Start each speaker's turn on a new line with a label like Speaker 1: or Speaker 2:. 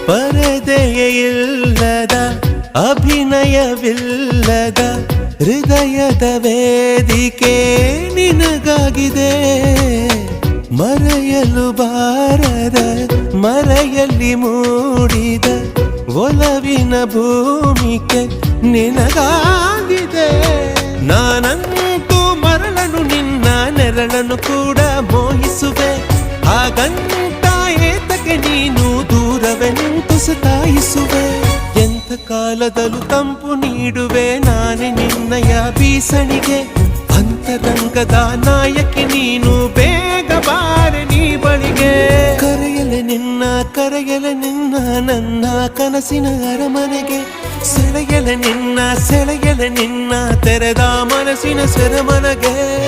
Speaker 1: ಪರದೆಯಿಲ್ಲದ ಅಭಿನಯವಿಲ್ಲದ ಹೃದಯದ ವೇದಿಕೆ ನಿನಗಾಗಿದೆ. ಮರೆಯಲು ಬಾರದ ಮರೆಯಲ್ಲಿ ಮೂಡಿದ ಒಲವಿನ ಭೂಮಿಕೆ ನಿನಗಾಗಿದೆ. ನಾನಂತೂ ಮರಳನು ನಿನ್ನ ನೆರಳನ್ನು ಕೂಡ ಮೋಹಿಸುವೆ. ಹಾಗಂತ ಏತಕ್ಕೆ ನೀನು ದೂರವೇ ನಿಂತು ಸತಾಯಿಸುವೆ. ಎಂಥ ಕಾಲದಲ್ಲೂ ತಂಪು ನೀಡುವೆ ನಾನೇ ನಿನ್ನಯ ಬೀಸಣಿಗೆ. ಅಂತರಂಗದ ನಾಯಕಿ ನೀನು, ಬೇಗ ಬಾರೆ ನೀ ಬಳಿಗೆ. ಕರೆಯಲೆ ನಿನ್ನ ನನ್ನ ಕನಸಿನ ಅರಮನೆಗೆ. ಸೆಳೆಯಲೆ ನಿನ್ನ ತೆರೆದ ಮನಸ್ಸಿನ ಸೆರೆಮನೆಗೆ.